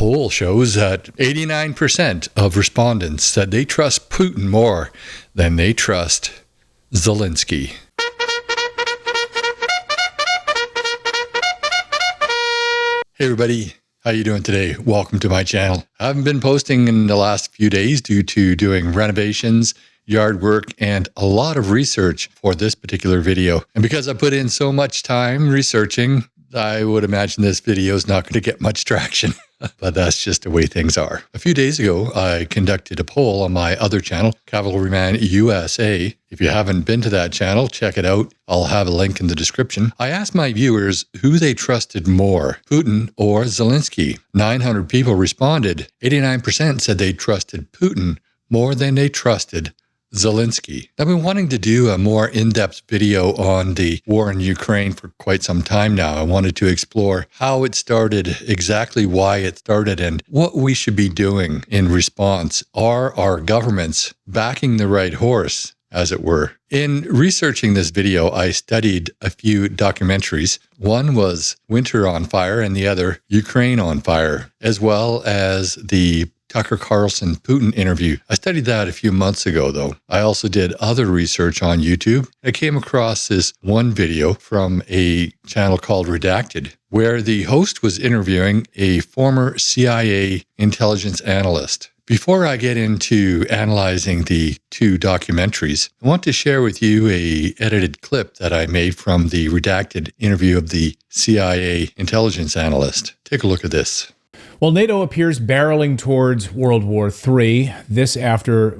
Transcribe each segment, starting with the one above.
poll shows that 89% of respondents said they trust Putin more than they trust Zelensky. Hey everybody, how you doing today? Welcome to my channel. I haven't been posting in the last few days due to doing renovations, yard work, and a lot of research for this particular video. And because I put in so much time researching, I would imagine this video is not going to get much traction, but that's just the way things are. A few days ago, I conducted a poll on my other channel, Cavalryman USA. If you haven't been to that channel, check it out. I'll have a link in the description. I asked my viewers who they trusted more, Putin or Zelensky. 900 people responded. 89% said they trusted Putin more than they trusted Zelensky. I've been wanting to do a more in-depth video on the war in Ukraine for quite some time now. I wanted to explore how it started, exactly why it started, and what we should be doing in response. Are our governments backing the right horse, as it were? In researching this video, I studied a few documentaries. One was Winter on Fire and the other Ukraine on Fire, as well as the Tucker Carlson Putin interview. I studied that a few months ago, though. I also did other research on YouTube. I came across this one video from a channel called Redacted, where the host was interviewing a former CIA intelligence analyst. Before I get into analyzing the two documentaries, I want to share with you an edited clip that I made from the Redacted interview of the CIA intelligence analyst. Take a look at this. Well, NATO appears barreling towards World War III. This after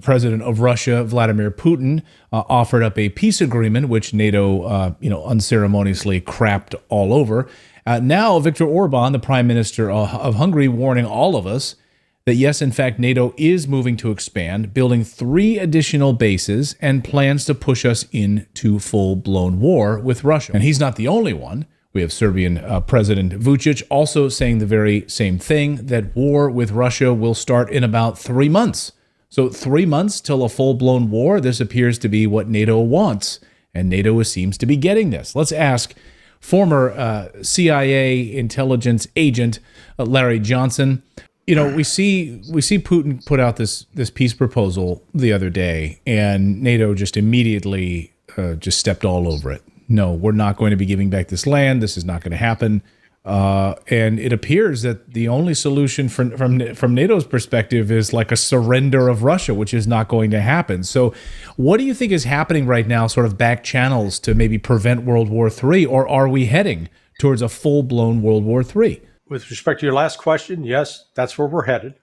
President of Russia, Vladimir Putin, offered up a peace agreement, which NATO, unceremoniously crapped all over. Now, Viktor Orban, the Prime Minister of Hungary, warning all of us that yes, in fact, NATO is moving to expand, building 3 additional bases, and plans to push us into full-blown war with Russia. And he's not the only one. We have Serbian President Vučić also saying the very same thing, that war with Russia will start in about 3 months. So 3 months till a full-blown war. This appears to be what NATO wants, and NATO seems to be getting this. Let's ask former CIA intelligence agent Larry Johnson. You know, we see Putin put out this peace proposal the other day, and NATO just immediately just stepped all over it. No, we're not going to be giving back this land. This is not going to happen. And it appears that the only solution from NATO's perspective is like a surrender of Russia, which is not going to happen. So what do you think is happening right now, sort of back channels to maybe prevent World War III, or are we heading towards a full-blown World War III? With respect to your last question, yes, that's where we're headed.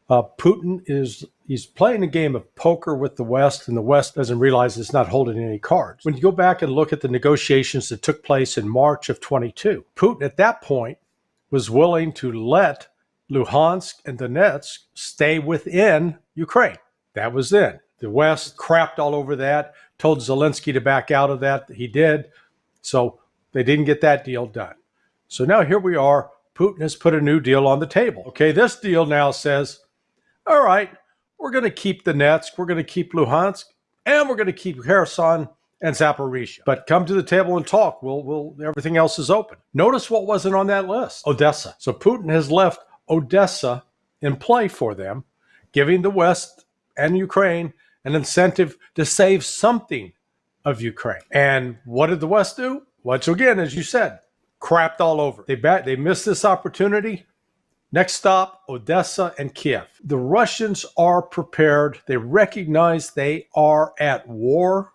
Putin he's playing a game of poker with the West, and the West doesn't realize it's not holding any cards. When you go back and look at the negotiations that took place in March of 22, Putin at that point was willing to let Luhansk and Donetsk stay within Ukraine. That was then. The West crapped all over that, told Zelensky to back out of that. He did. So they didn't get that deal done. So now here we are. Putin has put a new deal on the table. Okay, this deal now says, all right, we're going to keep Donetsk, we're going to keep Luhansk, and we're going to keep Kherson and Zaporizhia. But come to the table and talk. Everything else is open. Notice what wasn't on that list: Odessa. So Putin has left Odessa in play for them, giving the West and Ukraine an incentive to save something of Ukraine. And what did the West do? Once again, as you said, crapped all over. They missed this opportunity. Next stop, Odessa and Kiev. The Russians are prepared. They recognize they are at war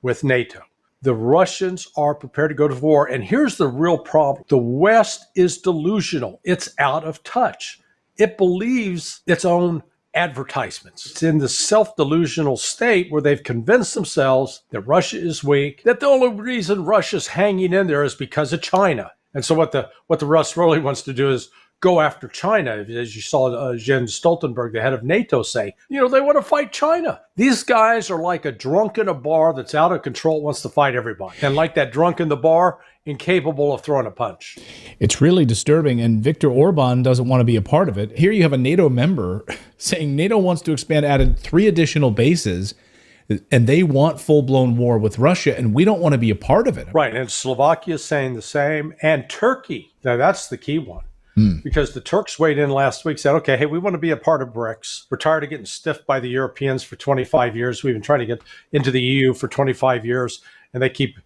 with NATO. The Russians are prepared to go to war. And here's the real problem. The West is delusional. It's out of touch. It believes its own advertisements. It's in the self-delusional state where they've convinced themselves that Russia is weak, that the only reason Russia's hanging in there is because of China. And so what the Russ really wants to do is go after China, as you saw Jens Stoltenberg, the head of NATO, say. They want to fight China. These guys are like a drunk in a bar that's out of control, wants to fight everybody. And like that drunk in the bar, incapable of throwing a punch. It's really disturbing, and Viktor Orban doesn't want to be a part of it. Here you have a NATO member saying NATO wants to expand, added 3 additional bases, and they want full-blown war with Russia, and we don't want to be a part of it. Right, and Slovakia is saying the same, and Turkey. Now, that's the key one. because the Turks weighed in last week, said, okay, hey, we want to be a part of BRICS. We're tired of getting stiffed by the Europeans for 25 years. We've been trying to get into the EU for 25 years, and they keep,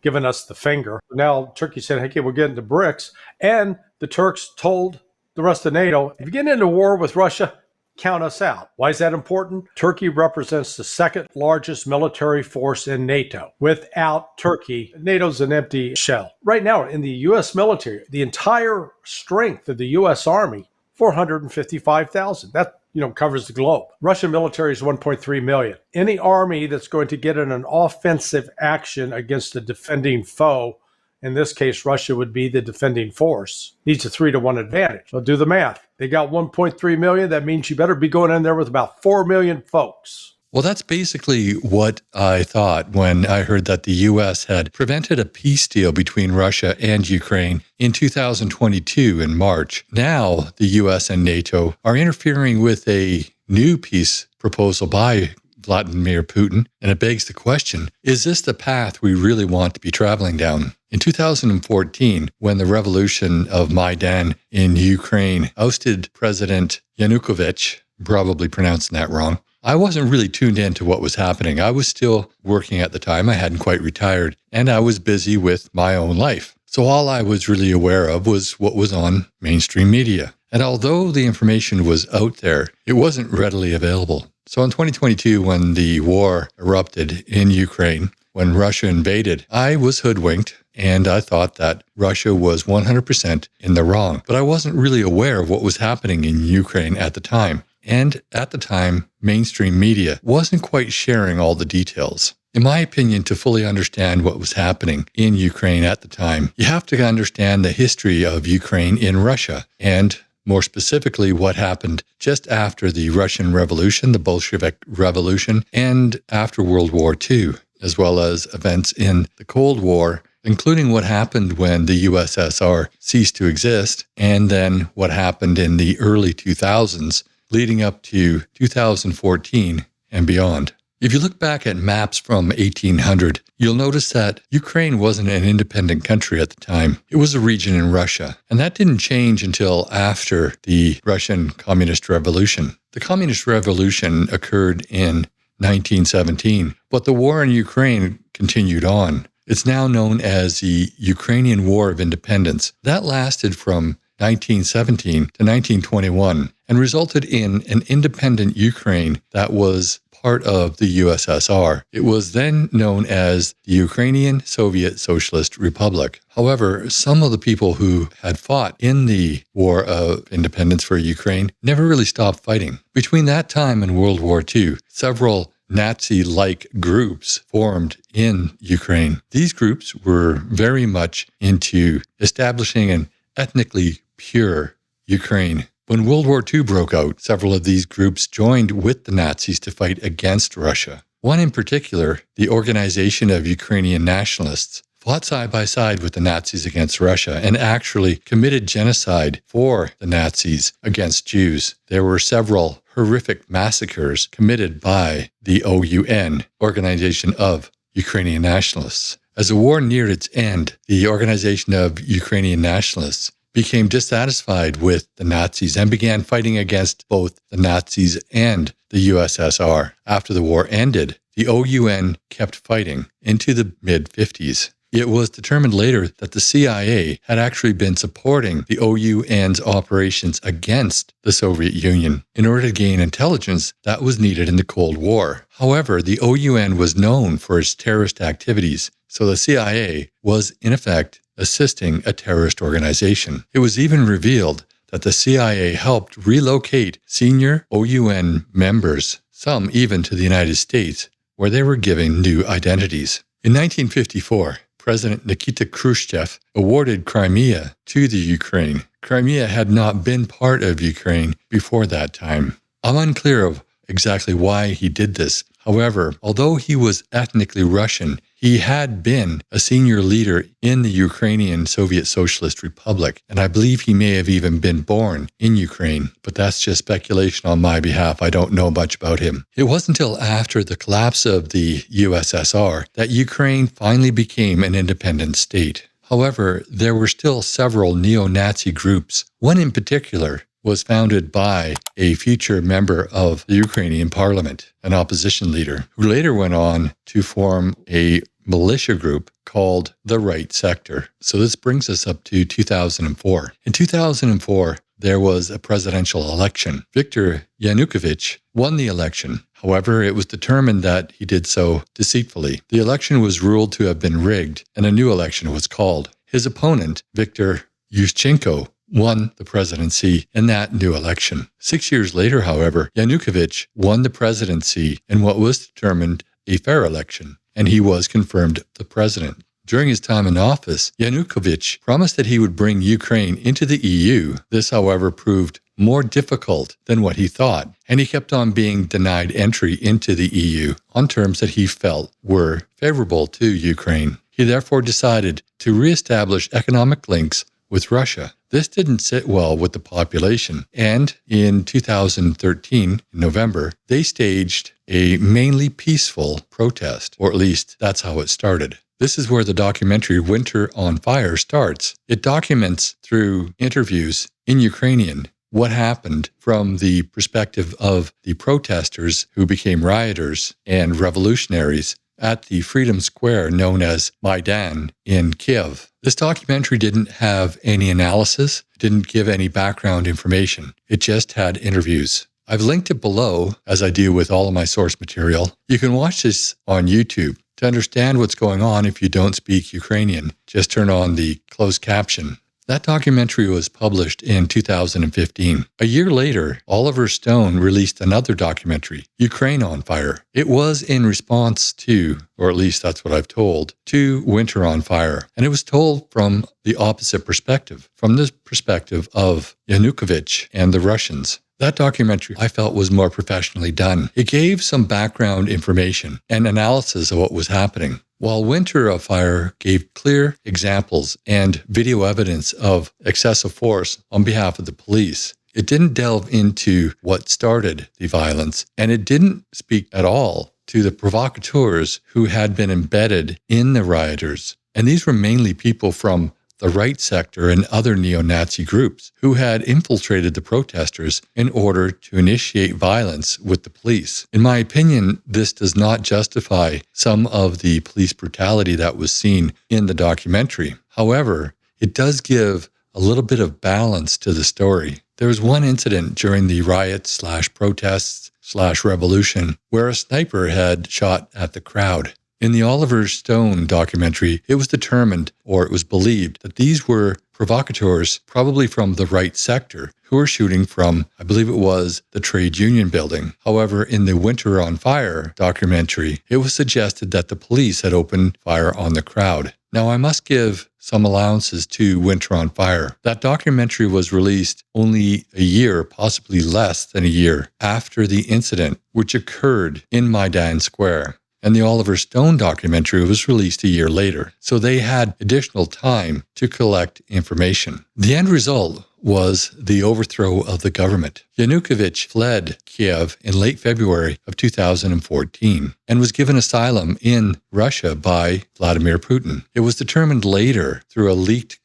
giving us the finger. Now Turkey said, okay, we're getting to BRICS. And the Turks told the rest of NATO, if you get into war with Russia, count us out. Why is that important? Turkey represents the second largest military force in NATO. Without Turkey, NATO's an empty shell. Right now, in the U.S. military, the entire strength of the U.S. Army, 455,000. That covers the globe. Russian military is 1.3 million. Any army that's going to get in an offensive action against a defending foe, in this case, Russia would be the defending force, needs a 3-to-1 advantage. So do the math. They got 1.3 million. That means you better be going in there with about 4 million folks. Well, that's basically what I thought when I heard that the U.S. had prevented a peace deal between Russia and Ukraine in 2022 in March. Now, the U.S. and NATO are interfering with a new peace proposal by Vladimir Putin, and it begs the question, is this the path we really want to be traveling down? In 2014, when the revolution of Maidan in Ukraine ousted President Yanukovych, probably pronouncing that wrong, I wasn't really tuned into what was happening. I was still working at the time. I hadn't quite retired, and I was busy with my own life. So all I was really aware of was what was on mainstream media. And although the information was out there, it wasn't readily available. So in 2022, when the war erupted in Ukraine, when Russia invaded, I was hoodwinked, and I thought that Russia was 100% in the wrong. But I wasn't really aware of what was happening in Ukraine at the time. And at the time, mainstream media wasn't quite sharing all the details. In my opinion, to fully understand what was happening in Ukraine at the time, you have to understand the history of Ukraine in Russia, and more specifically, what happened just after the Russian Revolution, the Bolshevik Revolution, and after World War II, as well as events in the Cold War, including what happened when the USSR ceased to exist, and then what happened in the early 2000s, leading up to 2014 and beyond. If you look back at maps from 1800, you'll notice that Ukraine wasn't an independent country at the time. It was a region in Russia, and that didn't change until after the Russian Communist Revolution. The Communist Revolution occurred in 1917, but the war in Ukraine continued on. It's now known as the Ukrainian War of Independence. That lasted from 1917 to 1921 and resulted in an independent Ukraine that was part of the USSR. It was then known as the Ukrainian Soviet Socialist Republic. However, some of the people who had fought in the War of Independence for Ukraine never really stopped fighting. Between that time and World War II, several Nazi-like groups formed in Ukraine. These groups were very much into establishing an ethnically pure Ukraine. When World War II broke out, several of these groups joined with the Nazis to fight against Russia. One in particular, the Organization of Ukrainian Nationalists, fought side by side with the Nazis against Russia and actually committed genocide for the Nazis against Jews. There were several horrific massacres committed by the OUN, Organization of Ukrainian Nationalists. As the war neared its end, the Organization of Ukrainian Nationalists became dissatisfied with the Nazis and began fighting against both the Nazis and the USSR. After the war ended, the OUN kept fighting into the mid-50s. It was determined later that the CIA had actually been supporting the OUN's operations against the Soviet Union in order to gain intelligence that was needed in the Cold War. However, the OUN was known for its terrorist activities, so the CIA was, in effect, assisting a terrorist organization. It was even revealed that the CIA helped relocate senior OUN members, some even to the United States, where they were given new identities. In 1954, President Nikita Khrushchev awarded Crimea to the Ukraine. Crimea had not been part of Ukraine before that time. I'm unclear of exactly why he did this. However, although he was ethnically Russian, he had been a senior leader in the Ukrainian Soviet Socialist Republic, and I believe he may have even been born in Ukraine, but that's just speculation on my behalf. I don't know much about him. It wasn't until after the collapse of the USSR that Ukraine finally became an independent state. However, there were still several neo-Nazi groups. One in particular was founded by a future member of the Ukrainian parliament, an opposition leader, who later went on to form a militia group called the Right Sector. So this brings us up to 2004. In 2004, there was a presidential election. Viktor Yanukovych won the election. However, it was determined that he did so deceitfully. The election was ruled to have been rigged, and a new election was called. His opponent, Viktor Yushchenko, won the presidency in that new election. 6 years later, however, Yanukovych won the presidency in what was determined a fair election, and he was confirmed the president. During his time in office, Yanukovych promised that he would bring Ukraine into the EU. This, however, proved more difficult than what he thought, and he kept on being denied entry into the EU on terms that he felt were favorable to Ukraine. He therefore decided to reestablish economic links with Russia. This didn't sit well with the population, and in 2013, in November, they staged a mainly peaceful protest, or at least that's how it started. This is where the documentary Winter on Fire starts. It documents through interviews in Ukrainian what happened from the perspective of the protesters who became rioters and revolutionaries at the Freedom Square known as Maidan in Kiev. This documentary didn't have any analysis, didn't give any background information. It just had interviews. I've linked it below, as I do with all of my source material. You can watch this on YouTube. To understand what's going on if you don't speak Ukrainian, just turn on the closed caption. That documentary was published in 2015. A year later, Oliver Stone released another documentary, Ukraine on Fire. It was in response to, or at least that's what I've told, to Winter on Fire. And it was told from the opposite perspective, from the perspective of Yanukovych and the Russians. That documentary, I felt, was more professionally done. It gave some background information and analysis of what was happening, while Winter of Fire gave clear examples and video evidence of excessive force on behalf of the police. It didn't delve into what started the violence, and it didn't speak at all to the provocateurs who had been embedded in the rioters. And these were mainly people from the Right Sector and other neo-Nazi groups who had infiltrated the protesters in order to initiate violence with the police. In my opinion, this does not justify some of the police brutality that was seen in the documentary. However, it does give a little bit of balance to the story. There was one incident during the riots/protests/revolution where a sniper had shot at the crowd. In the Oliver Stone documentary, it was determined, or it was believed, that these were provocateurs, probably from the Right Sector, who were shooting from, I believe it was, the trade union building. However, in the Winter on Fire documentary, it was suggested that the police had opened fire on the crowd. Now, I must give some allowances to Winter on Fire. That documentary was released only a year, possibly less than a year, after the incident, which occurred in Maidan Square. And the Oliver Stone documentary was released a year later, so they had additional time to collect information. The end result was the overthrow of the government. Yanukovych fled Kiev in late February of 2014 and was given asylum in Russia by Vladimir Putin. It was determined later through a leaked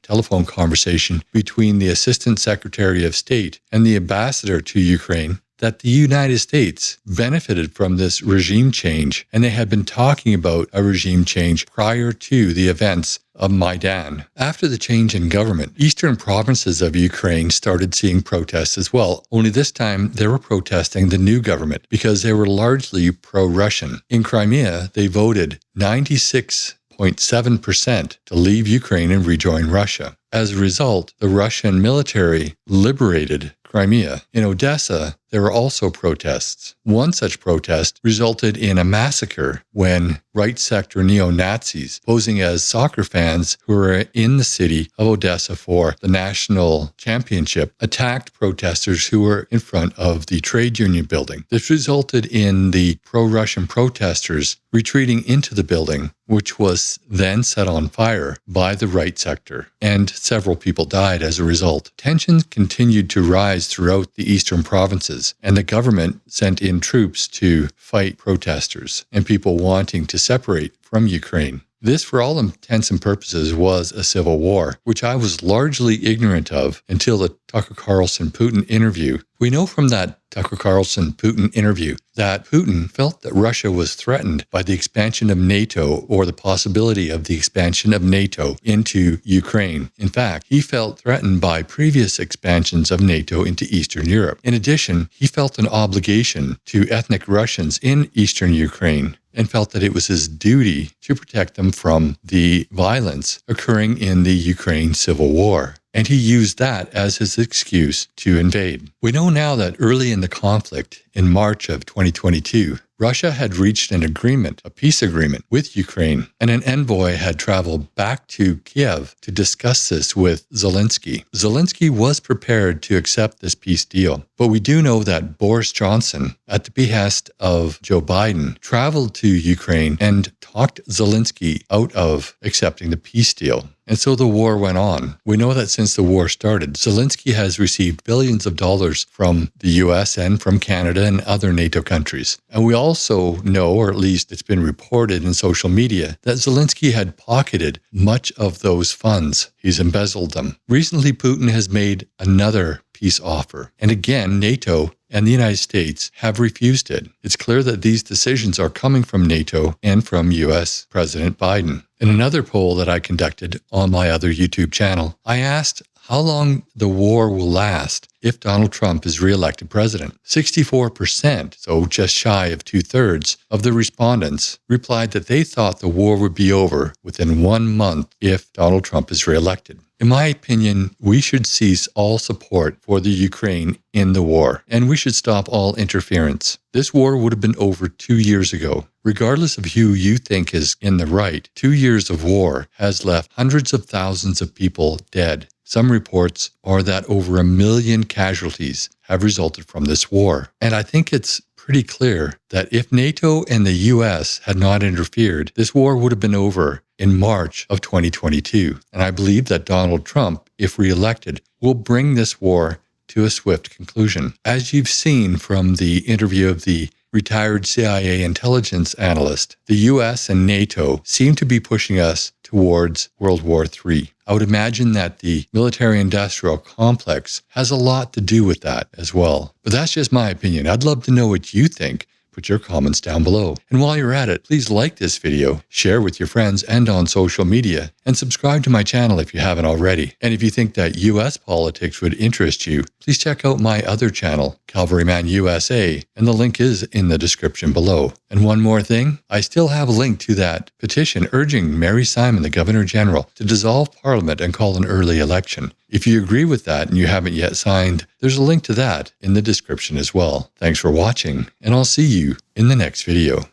telephone conversation between the Assistant Secretary of State and the ambassador to Ukraine, that the United States benefited from this regime change, and they had been talking about a regime change prior to the events of Maidan. After the change in government, eastern provinces of Ukraine started seeing protests as well, only this time they were protesting the new government because they were largely pro-Russian. In Crimea, they voted 96.7% to leave Ukraine and rejoin Russia. As a result, the Russian military liberated Crimea. In Odessa, there were also protests. One such protest resulted in a massacre when Right Sector neo-Nazis, posing as soccer fans who were in the city of Odessa for the national championship, attacked protesters who were in front of the trade union building. This resulted in the pro-Russian protesters retreating into the building, which was then set on fire by the Right Sector, and several people died as a result. Tensions continued to rise throughout the eastern provinces, and the government sent in troops to fight protesters and people wanting to separate from Ukraine. This, for all intents and purposes, was a civil war, which I was largely ignorant of until the Tucker Carlson Putin interview. We know from that Tucker Carlson Putin interview that Putin felt that Russia was threatened by the expansion of NATO or the possibility of the expansion of NATO into Ukraine. In fact, he felt threatened by previous expansions of NATO into Eastern Europe. In addition, he felt an obligation to ethnic Russians in Eastern Ukraine and felt that it was his duty to protect them from the violence occurring in the Ukraine civil war. And he used that as his excuse to invade. We know now that early in the conflict, in March of 2022, Russia had reached an agreement, a peace agreement with Ukraine, and an envoy had traveled back to Kiev to discuss this with Zelensky. Zelensky was prepared to accept this peace deal, but we do know that Boris Johnson, at the behest of Joe Biden, traveled to Ukraine and talked Zelensky out of accepting the peace deal. And so the war went on. We know that since the war started, Zelensky has received billions of dollars from the US and from Canada and other NATO countries. And we also know, or at least it's been reported in social media, that Zelensky had pocketed much of those funds. He's embezzled them. Recently, Putin has made another peace offer. And again, NATO and the United States have refused it. It's clear that these decisions are coming from NATO and from US President Biden. In another poll that I conducted on my other YouTube channel, I asked how long the war will last if Donald Trump is reelected president. 64%, so just shy of 2/3 of the respondents, replied that they thought the war would be over within 1 month if Donald Trump is reelected. In my opinion, we should cease all support for the Ukraine in the war, and we should stop all interference. This war would have been over 2 years ago. Regardless of who you think is in the right, 2 years of war has left hundreds of thousands of people dead. Some reports are that over 1 million casualties have resulted from this war. And I think it's pretty clear that if NATO and the US had not interfered, this war would have been over in March of 2022. And I believe that Donald Trump, if reelected, will bring this war to a swift conclusion. As you've seen from the interview of the retired CIA intelligence analyst, the US and NATO seem to be pushing us towards World War III. I would imagine that the military-industrial complex has a lot to do with that as well. But that's just my opinion. I'd love to know what you think. Put your comments down below. And while you're at it, please like this video, share with your friends and on social media, and subscribe to my channel if you haven't already. And if you think that US politics would interest you, please check out my other channel, Cavalryman USA, and the link is in the description below. And one more thing, I still have a link to that petition urging Mary Simon, the Governor General, to dissolve Parliament and call an early election. If you agree with that and you haven't yet signed, there's a link to that in the description as well. Thanks for watching, and I'll see you in the next video.